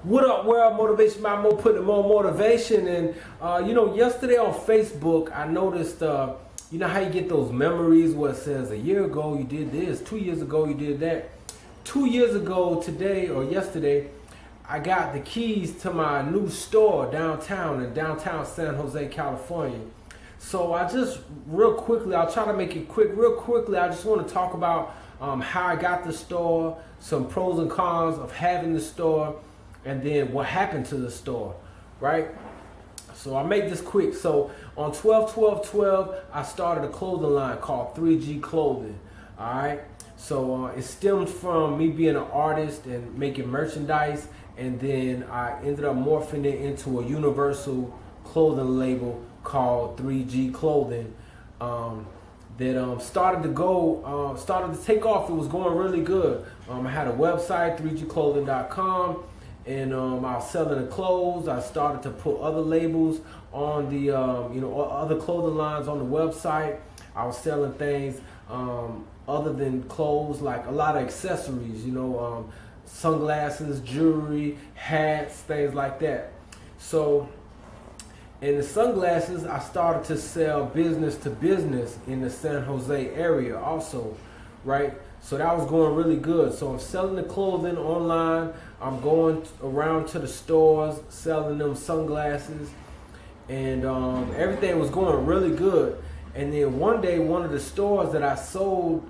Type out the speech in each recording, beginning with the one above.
What up, world? Motivation by Mo, putting more motivation. And yesterday on Facebook, I noticed, you know how you get those memories where it says a year ago you did this, 2 years ago you did that. 2 years ago today or yesterday, I got the keys to my new store downtown in downtown San Jose, California. So I just real quickly, I'll try to make it quick. Real quickly, I just want to talk about how I got the store, some pros and cons of having the store, and then what happened to the store, right? So I'll make this quick. So on 12/12/12, I started a clothing line called 3G Clothing, all right? So it stemmed from me being an artist and making merchandise, and then I ended up morphing it into a universal clothing label called 3G Clothing that started to take off. It was going really good. I had a website, 3gclothing.com, and I was selling the clothes. I started to put other labels on the, other clothing lines on the website. I was selling things other than clothes, like a lot of accessories, sunglasses, jewelry, hats, things like that. So in the sunglasses, I started to sell business to business in the San Jose area also, right? So that was going really good. So I'm selling the clothing online. I'm going around to the stores, selling them sunglasses, and everything was going really good. And then one day, one of the stores that I sold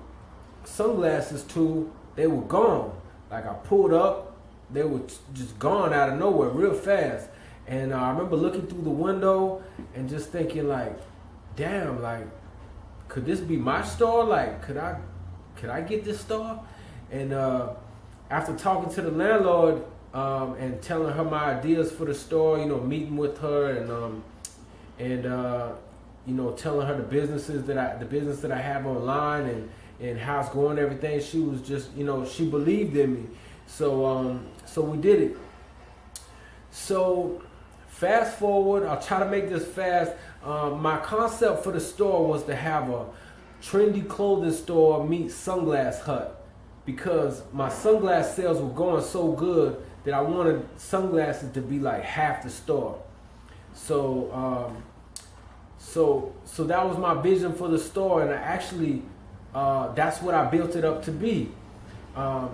sunglasses to, they were gone. Like, I pulled up, they were just gone out of nowhere real fast. And I remember looking through the window and just thinking, like, damn, like, could this be my store? Like, could I get this store? And after talking to the landlord and telling her my ideas for the store, meeting with her and telling her the business that I have online and how it's going, everything, she was just, she believed in me. So we did it. So fast forward, I'll try to make this fast. My concept for the store was to have a trendy clothing store meet sunglass hut, because my sunglass sales were going so good that I wanted sunglasses to be like half the store. So that was my vision for the store, and I actually that's what I built it up to be. I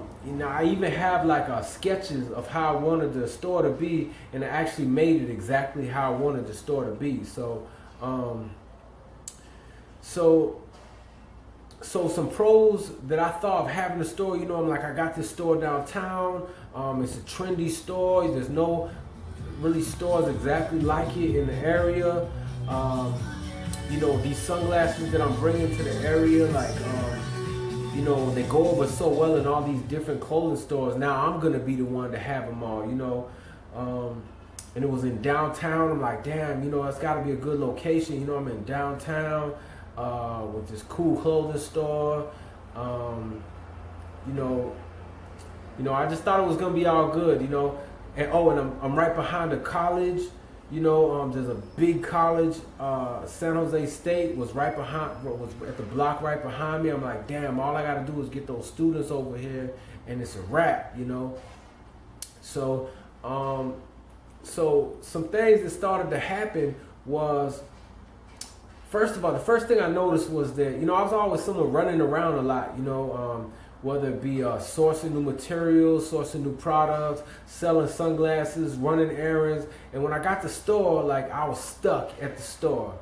even have like sketches of how I wanted the store to be, and I actually made it exactly how I wanted the store to be. So some pros that I thought of having a store, I got this store downtown. It's a trendy store. There's no really stores exactly like it in the area. These sunglasses that I'm bringing to the area, they go over so well in all these different clothing stores. Now I'm gonna be the one to have them all, and it was in downtown. I'm like, damn, it's gotta be a good location. I'm in downtown with this cool clothing store. I just thought it was gonna be all good, and I'm right behind the college. There's a big college, San Jose State was at the block right behind me. I'm like, damn, all I gotta do is get those students over here and it's a wrap, So some things that started to happen was, first of all, the first thing I noticed was that, I was always someone running around a lot, whether it be sourcing new materials, sourcing new products, selling sunglasses, running errands. And when I got the store, I was stuck at the store,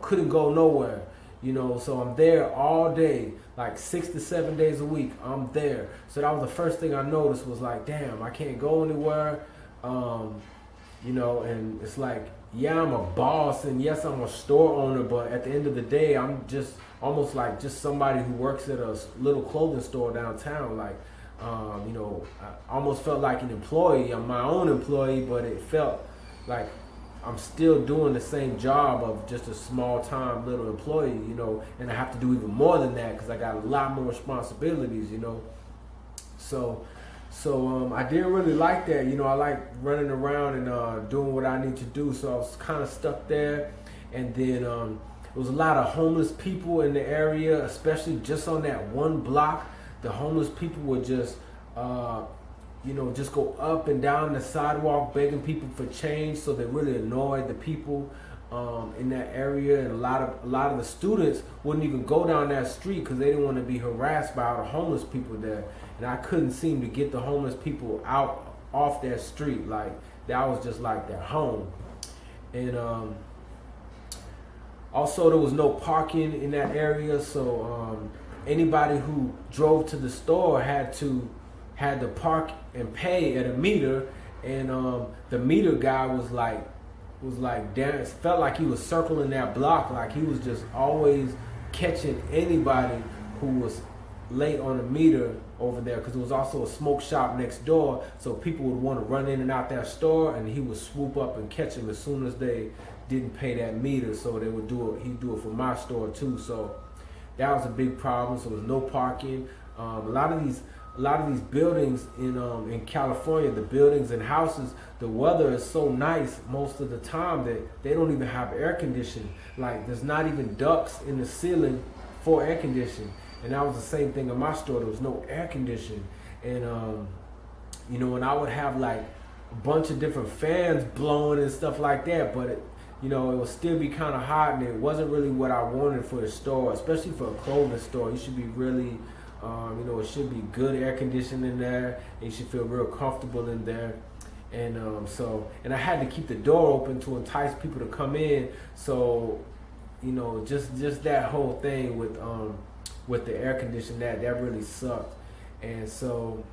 couldn't go nowhere, so I'm there all day, 6 to 7 days a week, I'm there. So that was the first thing I noticed, was like, damn, I can't go anywhere, and it's like, yeah, I'm a boss, and yes, I'm a store owner, but at the end of the day, I'm just almost like just somebody who works at a little clothing store downtown. I almost felt like an employee. I'm my own employee, but it felt like I'm still doing the same job of just a small time little employee, and I have to do even more than that because I got a lot more responsibilities, So I didn't really like that. I like running around and doing what I need to do. So I was kind of stuck there. And then there was a lot of homeless people in the area, especially just on that one block. The homeless people were just just go up and down the sidewalk begging people for change. So they really annoyed the people in that area, and a lot of the students wouldn't even go down that street because they didn't want to be harassed by all the homeless people there. And I couldn't seem to get the homeless people out off that street. Like that was just like their home. And also there was no parking in that area, so anybody who drove to the store had to park and pay at a meter. And the meter guy was like damn, it felt like he was circling that block, like he was just always catching anybody who was late on the meter over there, because it was also a smoke shop next door, so people would want to run in and out that store, and he would swoop up and catch them as soon as they didn't pay that meter. So they would do it. He'd do it for my store too. So that was a big problem. So there was no parking. A lot of these buildings in California, the buildings and houses, the weather is so nice most of the time that they don't even have air conditioning. Like there's not even ducts in the ceiling for air conditioning. And that was the same thing in my store. There was no air conditioning. And and I would have like a bunch of different fans blowing and stuff like that, but it would still be kind of hot, and it wasn't really what I wanted for the store, especially for a clothing store. You should be really it should be good air conditioning in there, and you should feel real comfortable in there. And and I had to keep the door open to entice people to come in. So, just that whole thing with the air conditioning, that really sucked. And so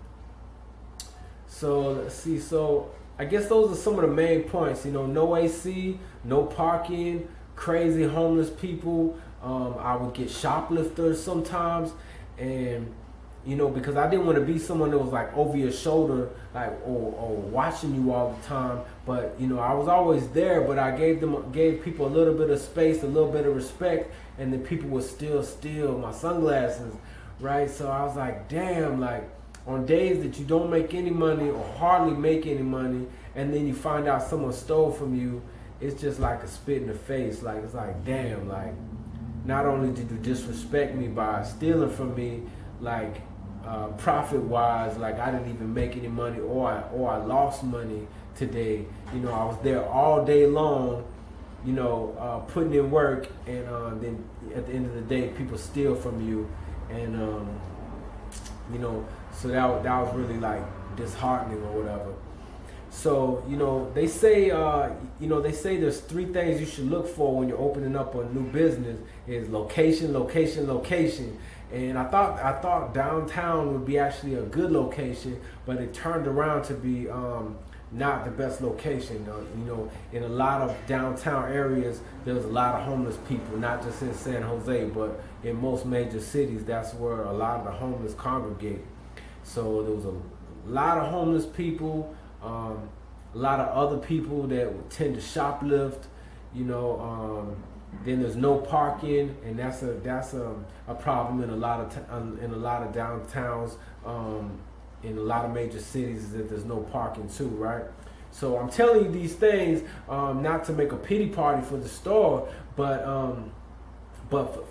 let's see. So I guess those are some of the main points. No AC, no parking, crazy homeless people. I would get shoplifters sometimes. And because I didn't want to be someone that was like over your shoulder, like or watching you all the time. But I was always there, but I gave people a little bit of space, a little bit of respect, and then people would still steal my sunglasses, right? So I was like, damn, like on days that you don't make any money or hardly make any money, and then you find out someone stole from you, it's just like a spit in the face. Like it's like, damn, like not only did you disrespect me by stealing from me, like profit-wise, like I didn't even make any money, or I lost money today. I was there all day long, putting in work, and then at the end of the day, people steal from you, and so that was really like disheartening or whatever. So they say there's 3 things you should look for when you're opening up a new business: is location, location, location. And I thought downtown would be actually a good location, but it turned around to be not the best location. In a lot of downtown areas, there's a lot of homeless people, not just in San Jose, but in most major cities. That's where a lot of the homeless congregate. So there was a lot of homeless people. A lot of other people that would tend to shoplift, then there's no parking, and that's a problem in a lot of downtowns, in a lot of major cities, is that there's no parking too, right? So I'm telling you these things not to make a pity party for the store, but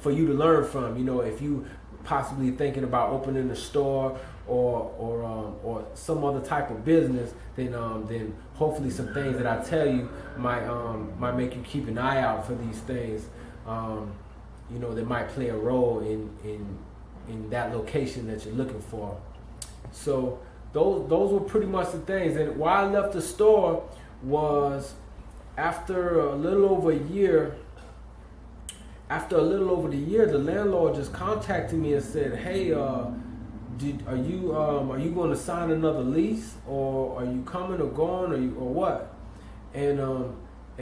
for you to learn from. If you possibly thinking about opening a store or some other type of business, then hopefully some things that I tell you might make you keep an eye out for these things. That might play a role in that location that you're looking for. So those were pretty much the things. And why I left the store was after a little over the year, the landlord just contacted me and said, "Hey, are you going to sign another lease, or are you coming or going, or what?" And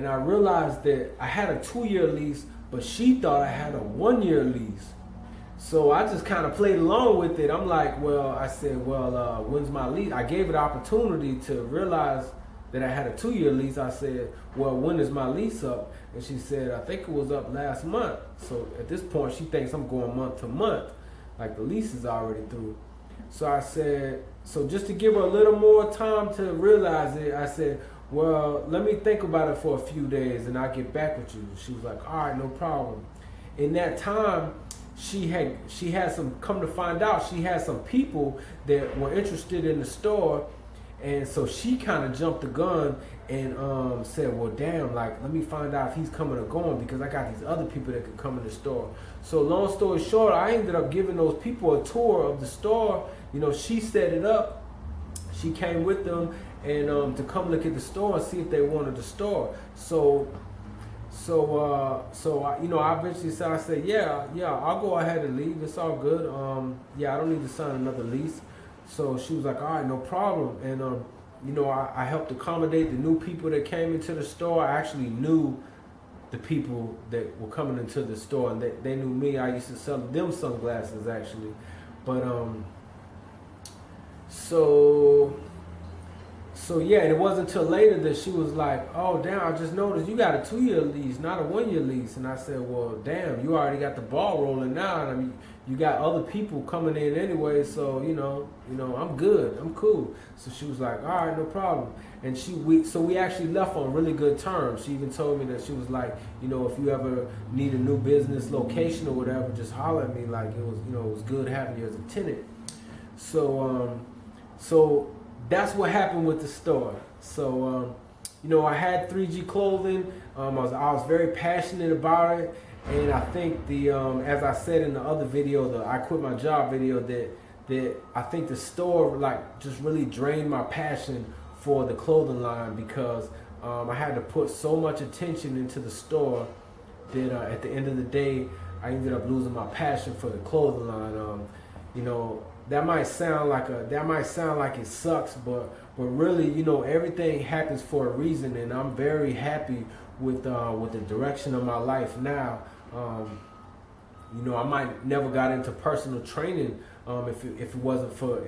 I realized that I had a 2-year lease, but she thought I had a 1-year lease. So I just kind of played along with it. I'm like, I said, when's my lease? I gave it an opportunity to realize that I had a 2-year lease. I said, well, when is my lease up? And she said, I think it was up last month. So at this point, she thinks I'm going month to month, like the lease is already through. So I said, so just to give her a little more time to realize it, I said, well, let me think about it for a few days and I'll get back with you. She was like, all right, no problem. In that time, she had some, come to find out, she had some people that were interested in the store, And so she kind of jumped the gun and said, well, damn, like, let me find out if he's coming or going, because I got these other people that could come in the store. So long story short, I ended up giving those people a tour of the store. You know, she set it up. She came with them and to come look at the store and see if they wanted the store. So you know, I eventually said, I said, yeah, I'll go ahead and leave. It's all good. Yeah, I don't need to sign another lease. So she was like, all right, no problem. And you know, I helped accommodate the new people that came into the store. I actually knew the people that were coming into the store, and they knew me. I used to sell them sunglasses actually, but so yeah, and it wasn't until later that she was like, oh damn, I just noticed you got a 2-year lease, not a 1-year lease. And I said, well damn, you already got the ball rolling now. I mean, you got other people coming in anyway, so you know, I'm good, I'm cool. So she was like, all right, no problem. And we actually left on really good terms. She even told me that she was like, you know, if you ever need a new business location or whatever, just holler at me. Like, it was, you know, it was good having you as a tenant. So that's what happened with the store. So you know, I had 3G Clothing. I was very passionate about it, and I think as I said in the other video, the I Quit My Job video, that I think the store like just really drained my passion for the clothing line, because I had to put so much attention into the store that at the end of the day, I ended up losing my passion for the clothing line. You know, that might sound like it sucks, but really, you know, everything happens for a reason, and I'm very happy with the direction of my life now. You know, I might never got into personal training if it wasn't for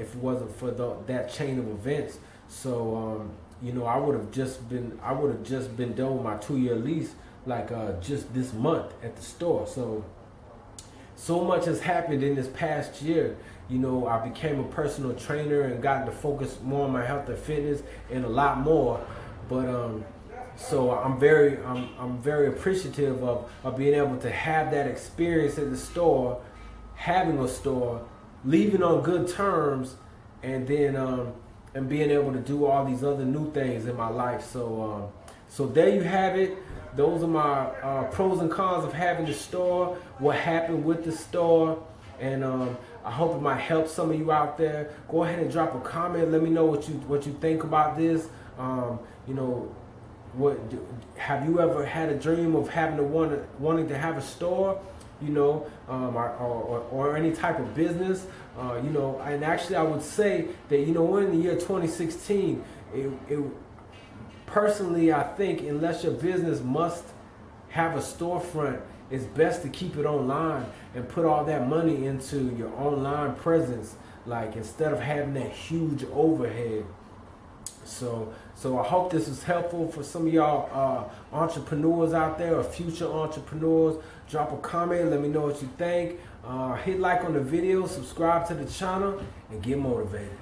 that chain of events. So you know, I would have just been done with my 2-year lease like just this month at the store. So much has happened in this past year. You know, I became a personal trainer and got to focus more on my health and fitness and a lot more. But so I'm very appreciative of being able to have that experience at the store, having a store, leaving on good terms, and then and being able to do all these other new things in my life. So there you have it. Those are my pros and cons of having the store, what happened with the store, and I hope it might help some of you out there. Go ahead and drop a comment. Let me know what you think about this. You know, have you ever had a dream of wanting to have a store? You know, or any type of business. You know, and actually I would say that, you know, we're in the year 2016. Personally, I think unless your business must have a storefront, it's best to keep it online and put all that money into your online presence, like, instead of having that huge overhead. So I hope this is helpful for some of y'all entrepreneurs out there, or future entrepreneurs. Drop a comment, let me know what you think. Hit like on the video, subscribe to the channel, and get motivated.